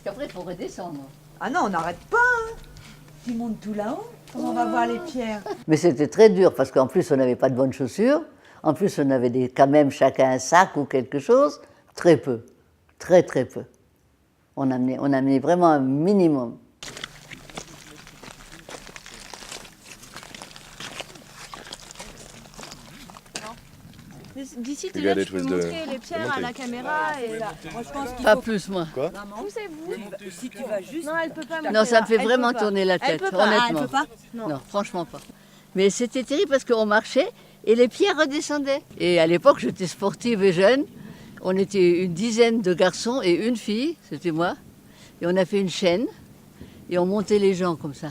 Après, il faut redescendre. Ah non, on n'arrête pas. Hein. Tu montes tout là-haut, on va voir les pierres. Mais c'était très dur parce qu'en plus, on n'avait pas de bonnes chaussures. En plus, on avait quand même chacun un sac ou quelque chose. Très peu. Très, très peu. On amenait vraiment un minimum. D'ici, tu peux montrer les pierres à la caméra et... Moi, je pense qu'il Pas faut... plus, moi. Quoi? Poussez-vous. Si tu vas juste... Non, elle peut pas. Non, ça me fait Elle vraiment peut pas. tourner la Elle tête, peut pas. honnêtement. Ah, elle peut pas? Non, franchement pas. Mais c'était terrible parce qu'on marchait et les pierres redescendaient. Et à l'époque, j'étais sportive et jeune. On était une dizaine de garçons et une fille, c'était moi. Et on a fait une chaîne et on montait les gens comme ça.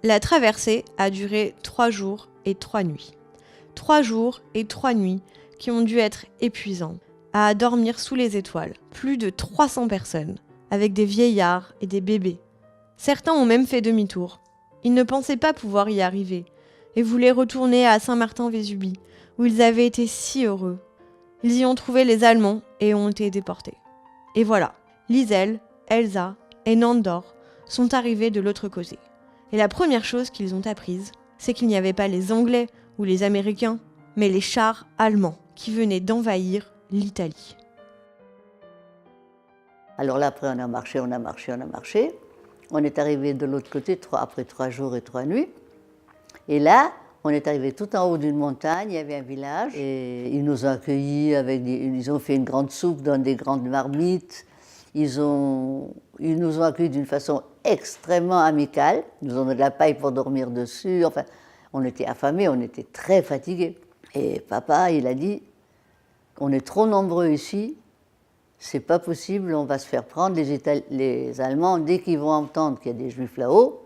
La traversée a duré 3 jours et 3 nuits. 3 jours et 3 nuits qui ont dû être épuisants, à dormir sous les étoiles. Plus de 300 personnes, avec des vieillards et des bébés. Certains ont même fait demi-tour. Ils ne pensaient pas pouvoir y arriver et voulaient retourner à Saint-Martin-Vésubie, où ils avaient été si heureux. Ils y ont trouvé les Allemands et ont été déportés. Et voilà, Liselle, Elsa et Nandor sont arrivés de l'autre côté. Et la première chose qu'ils ont apprise, c'est qu'il n'y avait pas les Anglais ou les Américains, mais les chars allemands qui venaient d'envahir l'Italie. Alors là, après, on a marché. On est arrivé de l'autre côté après 3 jours et 3 nuits. Et là, on est arrivé tout en haut d'une montagne, il y avait un village. Et ils nous ont accueillis, ils ont fait une grande soupe dans des grandes marmites. Ils nous ont accueillis d'une façon extrêmement amicale. Ils nous ont donné de la paille pour dormir dessus. Enfin, on était affamés, on était très fatigués. Et papa, il a dit, on est trop nombreux ici, c'est pas possible, on va se faire prendre. Les Allemands, dès qu'ils vont entendre qu'il y a des Juifs là-haut,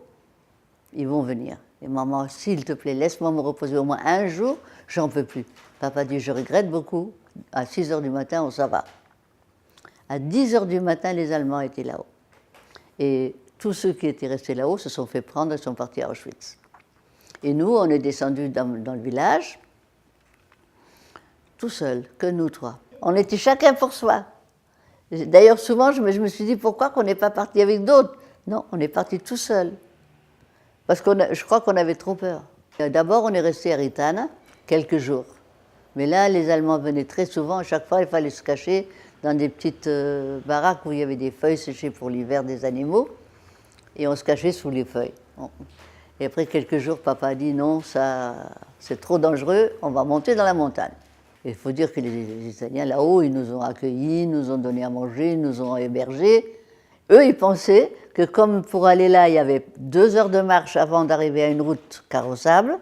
ils vont venir. Et maman, s'il te plaît, laisse-moi me reposer au moins un jour, j'en peux plus. Papa dit, je regrette beaucoup. À 6h du matin, on s'en va. À 10h du matin, les Allemands étaient là-haut. Et tous ceux qui étaient restés là-haut se sont fait prendre et sont partis à Auschwitz. Et nous, on est descendus dans le village, tout seuls, que nous 3. On était chacun pour soi. D'ailleurs, souvent, je me suis dit, pourquoi qu'on n'est pas parti avec d'autres? Non, on est parti tout seul. Parce que je crois qu'on avait trop peur. D'abord, on est resté à Ritana quelques jours. Mais là, les Allemands venaient très souvent. À chaque fois, il fallait se cacher dans des petites baraques où il y avait des feuilles séchées pour l'hiver des animaux. Et on se cachait sous les feuilles. Bon. Et après quelques jours, papa a dit, non, ça, c'est trop dangereux, on va monter dans la montagne. Il faut dire que les Italiens, là-haut, ils nous ont accueillis, ils nous ont donné à manger, ils nous ont hébergés. Eux, ils pensaient que comme pour aller là, il y avait 2 heures de marche avant d'arriver à une route carrossable,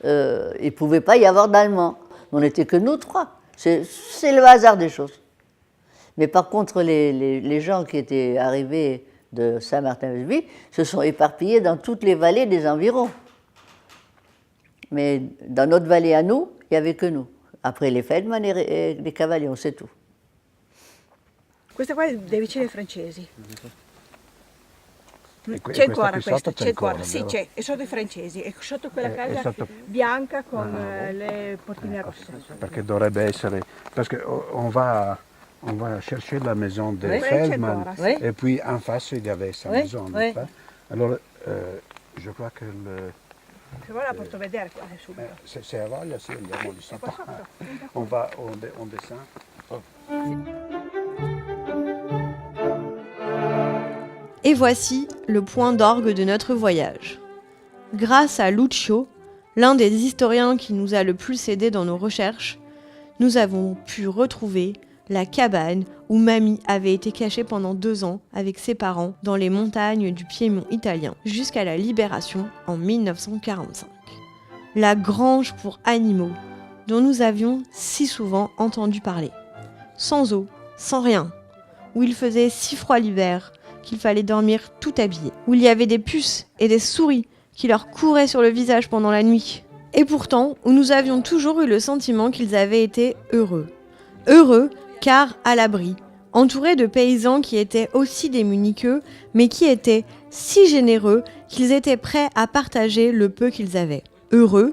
il ne pouvait pas y avoir d'Allemands. On n'était que nous 3. C'est le hasard des choses. Mais par contre, les gens qui étaient arrivés de Saint-Martin-Vésubie se sont éparpillés dans toutes les vallées des environs. Mais dans notre vallée à nous, il n'y avait que nous. Après les Feldman et les Cavaliers, on sait tout. Queste qua è dei vicini francesi. C'è ancora questa, c'è ancora, sì c'è, è sotto i francesi, è sotto quella casa bianca con le portine rosse. Perché dovrebbe essere, parce qu'on va chercher la maison de Feldman et puis en face il y avait sa maison, n'est-ce pas? Alors je crois que Se vuoi la posso vedere qua subito. Se ha voglia sì, andiamo di sotto. On descend. Et voici le point d'orgue de notre voyage. Grâce à Lucio, l'un des historiens qui nous a le plus aidés dans nos recherches, nous avons pu retrouver la cabane où Mamie avait été cachée pendant 2 ans avec ses parents dans les montagnes du Piémont italien jusqu'à la libération en 1945. La grange pour animaux dont nous avions si souvent entendu parler. Sans eau, sans rien, où il faisait si froid l'hiver qu'il fallait dormir tout habillé, où il y avait des puces et des souris qui leur couraient sur le visage pendant la nuit. Et pourtant, où nous avions toujours eu le sentiment qu'ils avaient été heureux. Heureux car à l'abri, entourés de paysans qui étaient aussi démunis qu'eux, mais qui étaient si généreux qu'ils étaient prêts à partager le peu qu'ils avaient. Heureux,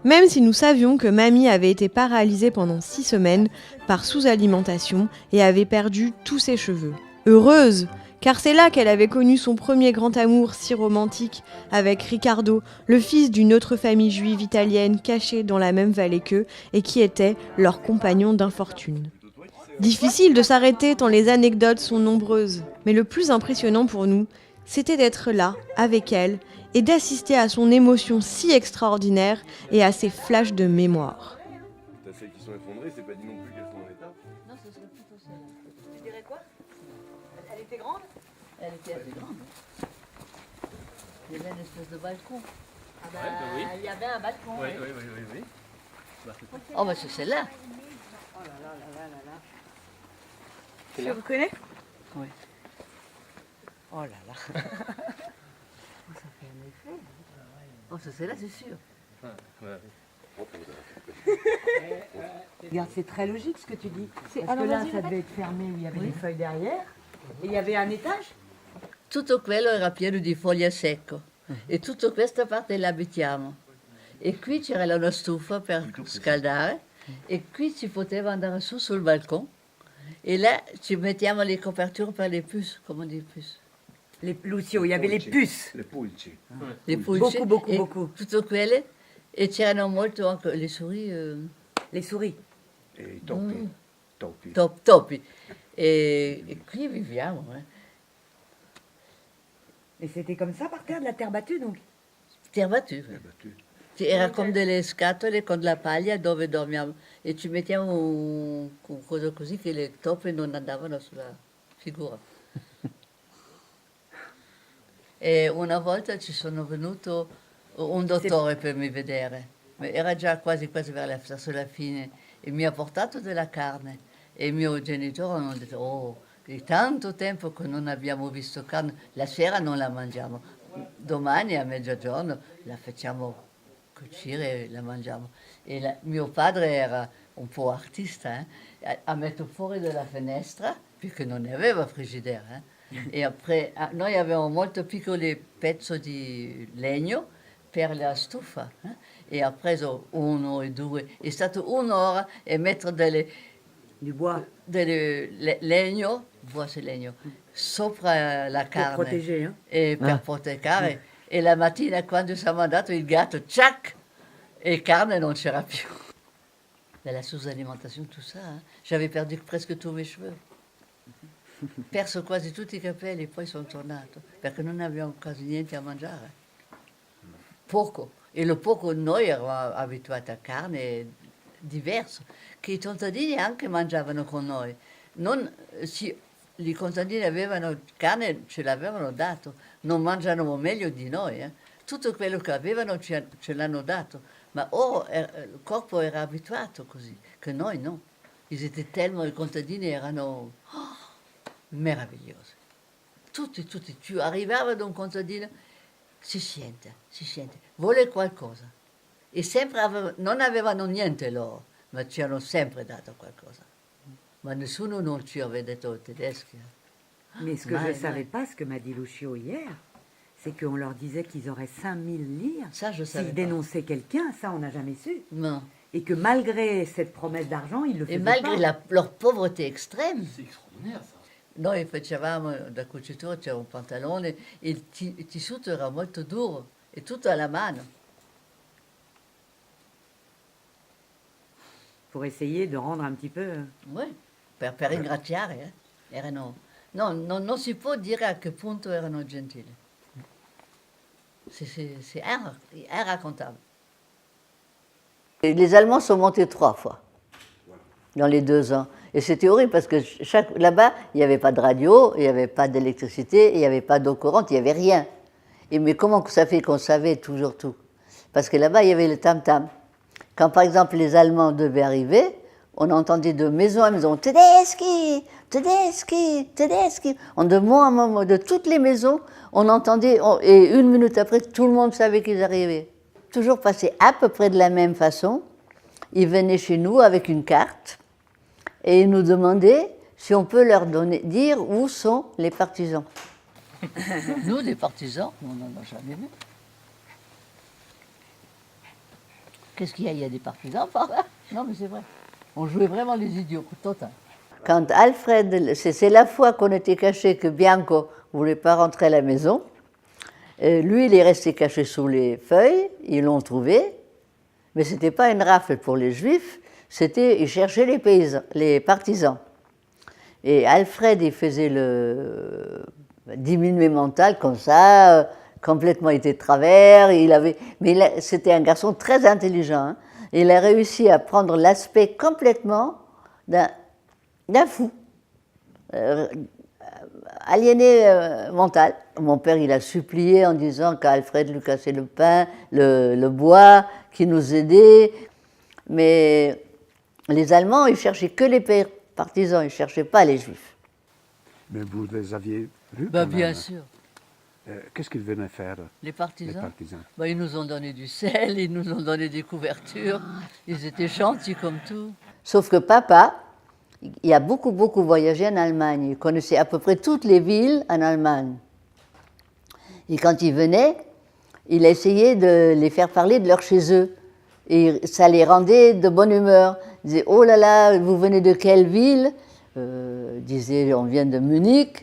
même si nous savions que Mamie avait été paralysée pendant 6 semaines par sous-alimentation et avait perdu tous ses cheveux. Heureuse, car c'est là qu'elle avait connu son premier grand amour si romantique avec Riccardo, le fils d'une autre famille juive italienne cachée dans la même vallée qu'eux et qui était leur compagnon d'infortune. Difficile de s'arrêter tant les anecdotes sont nombreuses, mais le plus impressionnant pour nous, c'était d'être là, avec elle, et d'assister à son émotion si extraordinaire et à ses flashs de mémoire. T'as celles qui sont effondrées, c'est pas dit non plus qu'elles sont en état. Non, ce serait plutôt celle-là. Tu dirais quoi? Elle était grande? Elle était assez grande. Il y avait une espèce de balcon. Ah bah, il y avait un balcon. Oui. Oh, bah c'est celle-là. Oh là là là là là là. Tu reconnais? Oui. Oh là là. Ça fait un effet. Oh, c'est celle-là, c'est sûr. Regarde, c'est très logique ce que tu dis. Parce que là, ça devait être fermé, il y avait des feuilles derrière. Et il y avait un étage. Tutto quello era pieno di foglie secco e tutta questa parte l'abitiamo. E qui c'era una stufa per scaldare e qui si poteva andare su sul balcone e là ci mettiamo le coperture per le puces, come on dit puces. Les Lucio, il y avait les puces. Les pulci. Le pulci. Beaucoup. Tutte quelle e c'erano molto anche le souris. Les souris. Et topi. Topi. Topi. E qui viviamo. Et c'était comme ça par terre, de la terre battue donc? Terre battue. Era come delle scatole con la paglia dove dormiamo e ci mettiamo un cosa così che le topi non andavano sulla figura. E una volta ci sono venuto un dottore per mi vedere, era già quasi verso la fine e mi ha portato della carne e i miei genitori hanno detto oh, è tanto tempo che non abbiamo visto carne, la sera non la mangiamo, domani a mezzogiorno la facciamo cucire e la mangiamo. E mio padre era un po' artista, ha messo fuori dalla finestra, perché non ne aveva frigidaire, e après, noi avevamo molto piccoli pezzi di legno per la stufa, e ha preso 1 e 2, è stato 1 ora e mettere du bois, legno sopra la carne per proteggere, e per proteggere. E la mattina quando siamo andati il gatto, ciac, e carne non c'era più. La sous-alimentation, tout ça, j'avais perdu presque tous mes cheveux. Perso quasi tutti i capelli e poi sono tornato, perché non abbiamo quasi niente a mangiare. Poco. E lo poco noi eravamo abituati a carne diversa, che i contadini anche mangiavano con noi. I contadini avevano carne, ce l'avevano dato, non mangiano meglio di noi. Tutto quello che avevano ce l'hanno dato, ma il corpo era abituato così, che noi no. I contadini erano meravigliosi. Tutti. Arrivava da un contadino, si sente, vuole qualcosa. E sempre non avevano niente loro, ma ci hanno sempre dato qualcosa. Ma nessuno non ci aveva detto tedeschi. Mais ce que je ne savais pas, ce que m'a dit Lucio hier, c'est qu'on leur disait qu'ils auraient 5000 lire Ça, je savais s'ils pas. dénonçaient quelqu'un, ça on n'a jamais su. Non. Et que malgré cette promesse d'argent, ils le faisaient Et malgré pas. leur pauvreté extrême. C'est extraordinaire ça. Noi facevamo da cucitore, c'era un pantalone, il tessuto era molto duro e tutto alla mano. Pour essayer de rendre un petit peu... Oui, per ringraziare. Non si può dire a che punto erano gentili. C'est irracontable. Et les Allemands sont montés 3 fois dans les 2 ans. Et c'était horrible parce que là-bas, il n'y avait pas de radio, il n'y avait pas d'électricité, il n'y avait pas d'eau courante, il n'y avait rien. Mais comment ça fait qu'on savait toujours tout? Parce que là-bas, il y avait le tam-tam. Quand par exemple les Allemands devaient arriver, on entendait de maison à maison « Tedeschi, Tedeschi, Tedeschi ». De mot en mot, de toutes les maisons, on entendait, et 1 minute après, tout le monde savait qu'ils arrivaient. Toujours passé à peu près de la même façon. Ils venaient chez nous avec une carte et ils nous demandaient si on peut leur dire où sont les partisans. Nous, les partisans, on n'en a jamais vu. Qu'est-ce qu'il y a? Il y a des partisans par là? Non, mais c'est vrai. On jouait vraiment les idiots, total. Quand Alfred, c'est la fois qu'on était caché que Bianco ne voulait pas rentrer à la maison, lui, il est resté caché sous les feuilles, ils l'ont trouvé, mais ce n'était pas une rafle pour les Juifs, ils cherchaient les partisans. Et Alfred, il faisait le diminué mental comme ça, complètement été de travers, mais c'était un garçon très intelligent, hein. Il a réussi à prendre l'aspect complètement d'un fou, aliéné mental. Mon père, il a supplié en disant qu'Alfred lui cassait le pain, le bois, qu'il nous aidait. Mais les Allemands, ils cherchaient que les partisans, ils ne cherchaient pas les Juifs. Mais vous les aviez vus Bien sûr. Qu'est-ce qu'ils venaient faire, les partisans? Ils nous ont donné du sel, ils nous ont donné des couvertures, ils étaient gentils comme tout. Sauf que papa, il a beaucoup voyagé en Allemagne. Il connaissait à peu près toutes les villes en Allemagne. Et quand il venait, il essayait de les faire parler de leur chez eux. Et ça les rendait de bonne humeur. Il disait « Oh là là, vous venez de quelle ville ?» disait « On vient de Munich. »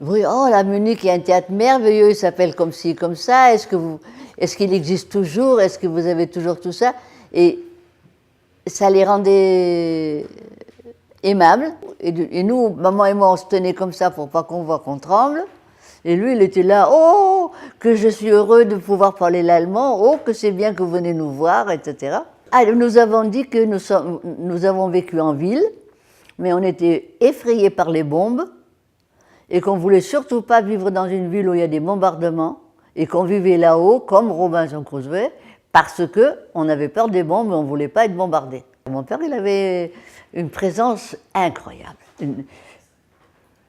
Oui, oh, la Munich, il y a un théâtre merveilleux, il s'appelle comme ci, comme ça. Est-ce qu'il existe toujours? Est-ce que vous avez toujours tout ça? Et ça les rendait aimables. Et nous, maman et moi, on se tenait comme ça pour pas qu'on voit qu'on tremble. Et lui, il était là, oh, que je suis heureux de pouvoir parler l'allemand, oh, que c'est bien que vous venez nous voir, etc. Ah, nous avons dit que nous avons vécu en ville, mais on était effrayés par les bombes, et qu'on ne voulait surtout pas vivre dans une ville où il y a des bombardements, et qu'on vivait là-haut, comme Robinson Crusoe, parce qu'on avait peur des bombes et on ne voulait pas être bombardé. Mon père, il avait une présence incroyable.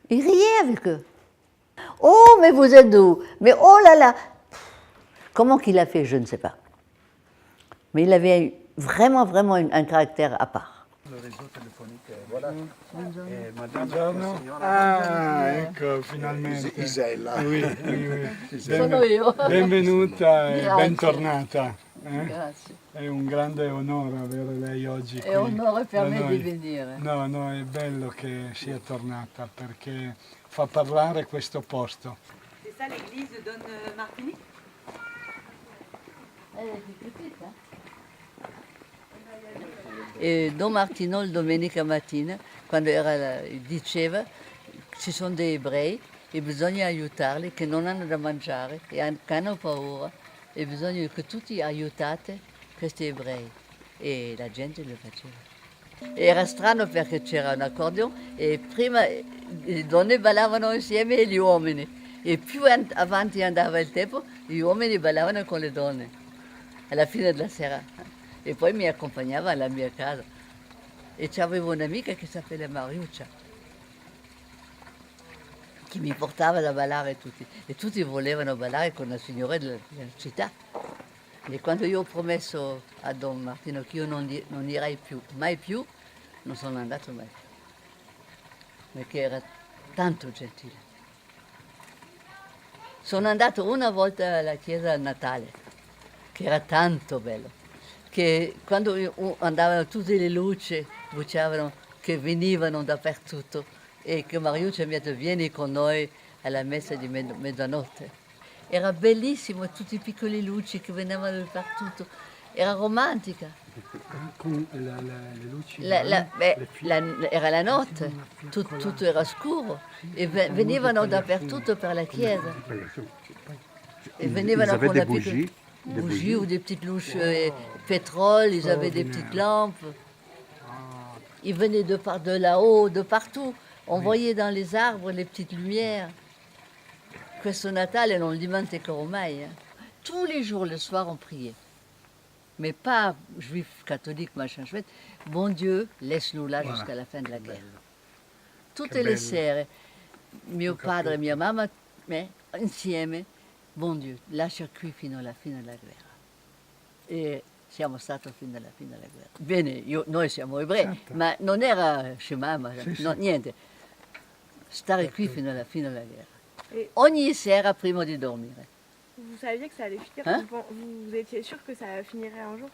Il riait avec eux. Oh, mais vous êtes d'où? Mais oh là là! Comment qu'il a fait, je ne sais pas. Mais il avait vraiment un caractère à part. Le réseau téléphonique, voilà. Buongiorno. Ah, ecco, finalmente. Isella. Oui. Sono io. Benvenuta e Grazie. bentornata. Grazie. È un grande onore avere lei oggi qui. È onore per da me noi. di venire. No, è bello che sia tornata perché fa parlare questo posto. C'est ça l'église de Don Martini? Elle était petite, hein? E Don Martino domenica mattina, quando diceva ci sono dei ebrei e bisogna aiutarli, che non hanno da mangiare, che hanno paura e bisogna che tutti aiutate questi ebrei. E la gente lo faceva. Era strano perché c'era un accordion e prima le donne ballavano insieme e gli uomini e più avanti andava il tempo gli uomini ballavano con le donne alla fine della sera. E poi mi accompagnava alla mia casa. E avevo un'amica che si appelava Mariuccia, che mi portava da ballare tutti. E tutti volevano ballare con la signora della città. E quando io ho promesso a Don Martino che io non irei più, mai più, non sono andato mai più. Perché era tanto gentile. Sono andato una volta alla chiesa a Natale, che era tanto bello, che quando andavano tutte le luci, bruciavano, che venivano dappertutto, e che Mariuccia mi ha detto vieni con noi alla messa di mezzanotte. Era bellissimo, tutte le piccole luci che venivano dappertutto, era romantica. Con le luci? Era la notte, tutto era scuro e venivano dappertutto per la chiesa. Et venivano con la bougies ou des petites louches pétrole, ils avaient des petites lampes. Ils venaient de là-haut, de partout. On voyait dans les arbres les petites lumières. Questo Natale non lo dimenticherò mai. Tous les jours, le soir, on priait. Mais pas juif, catholique, machin chouette. Bon Dieu, laisse-nous là jusqu'à la fin de la guerre. Tutte le sere, mio padre e mia mamma, insieme, bon Dieu, lascia qui fino alla fine della guerra. E siamo stati fino alla fine della guerra. Bene, noi siamo ebrei, certo. Ma non era Shema, no, niente. Stare qui fino alla fine della guerra. Et ogni sera prima di dormire. Vous saviez que ça allait finir Hein? Vous étiez sûr que ça finirait un jour?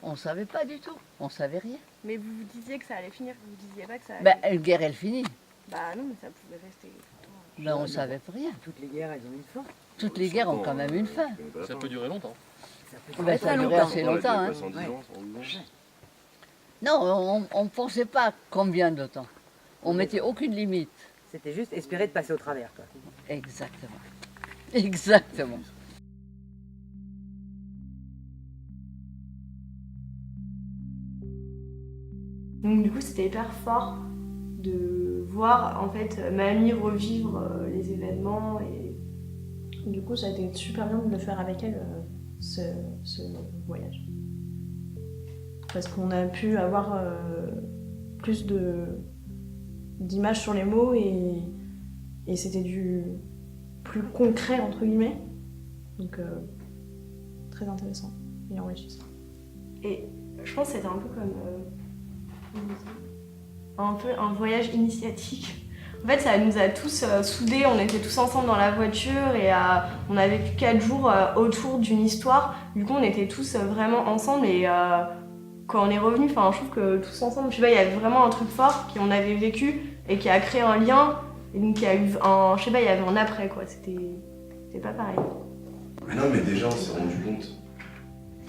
On ne savait pas du tout, on ne savait rien. Mais vous vous disiez que ça allait finir, vous ne disiez pas que ça allait... Ben, une guerre, elle finit. Bah non, mais ça pouvait rester tout le temps. Ben, on ne savait rien. Toutes les guerres, elles ont une fin. Toutes les guerres ont quand même une fin. Ça peut durer longtemps. Ben, ça a duré assez longtemps. Hein. Non, on ne pensait pas combien de temps. On ne mettait aucune limite. C'était juste espérer de passer au travers, quoi. Exactement. Exactement. Donc du coup, c'était hyper fort de voir en fait mamie revivre les événements et du coup, ça a été super bien de le faire avec elle ce voyage. Parce qu'on a pu avoir plus d'images sur les mots et c'était du plus concret entre guillemets. Donc très intéressant et enrichissant. Et je pense que c'était un peu comme un voyage initiatique. En fait, ça nous a tous soudés, on était tous ensemble dans la voiture et on a vécu 4 jours autour d'une histoire. Du coup, on était tous vraiment ensemble et quand on est revenu, je trouve que tous ensemble, je sais pas, il y avait vraiment un truc fort qu'on avait vécu et qui a créé un lien. Et donc, il y a eu un, je sais pas, il y avait un après, quoi. C'était pas pareil. Mais non, mais déjà, on s'est rendu compte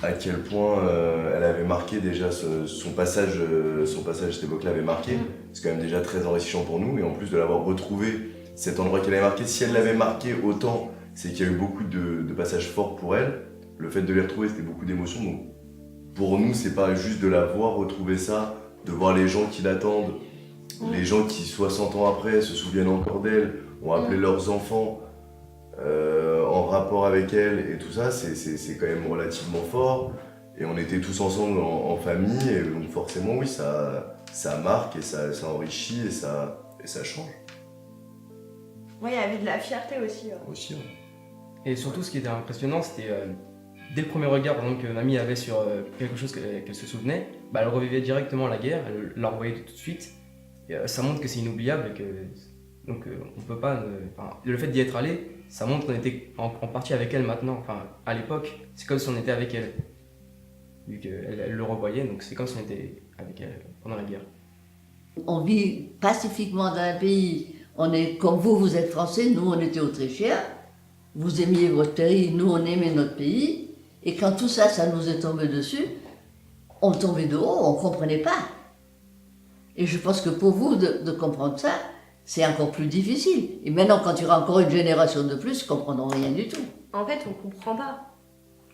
à quel point elle avait marqué déjà son passage à cette époque-là avait marqué. C'est quand même déjà très enrichissant pour nous et en plus de l'avoir retrouvé, cet endroit qu'elle avait marqué, si elle l'avait marqué autant, c'est qu'il y a eu beaucoup de passages forts pour elle. Le fait de les retrouver, c'était beaucoup d'émotions. Donc pour nous, c'est pas juste de la voir retrouver ça, de voir les gens qui l'attendent, les gens qui 60 ans après se souviennent encore d'elle, ont appelé leurs enfants. En rapport avec elle et tout ça, c'est quand même relativement fort. Et on était tous ensemble en famille, et donc forcément, oui, ça marque et ça enrichit et ça change. Ouais, il y avait de la fierté aussi. Aussi, ouais. Et surtout, ce qui était impressionnant, c'était dès le premier regard que mamie avait sur quelque chose qu'elle se souvenait, elle revivait directement la guerre, elle la revoyait tout de suite. Et, ça montre que c'est inoubliable et que. Donc on peut pas... le fait d'y être allé, ça montre qu'on était en partie avec elle maintenant. Enfin, à l'époque, c'est comme si on était avec elle. Vu qu'elle le revoyait, donc c'est comme si on était avec elle pendant la guerre. On vit pacifiquement dans un pays. On est comme vous êtes français, nous on était autrichiens. Vous aimiez votre pays, nous on aimait notre pays. Et quand tout ça, ça nous est tombé dessus, on tombait de haut, on ne comprenait pas. Et je pense que pour vous de comprendre ça, c'est encore plus difficile. Et maintenant, quand il y aura encore une génération de plus, ils ne comprendront rien du tout. En fait, on ne comprend pas.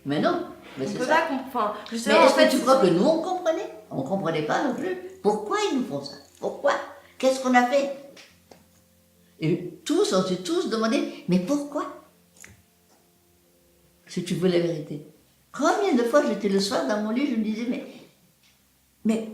Mais non. Mais on peut pas comprendre. Mais est-ce que tu crois que nous, on comprenait? On ne comprenait pas non plus. Pourquoi ils nous font ça? Pourquoi? Qu'est-ce qu'on a fait? Et tous, on s'est tous demandé, mais pourquoi? Si tu veux la vérité. Combien de fois j'étais le soir dans mon lit, je me disais, mais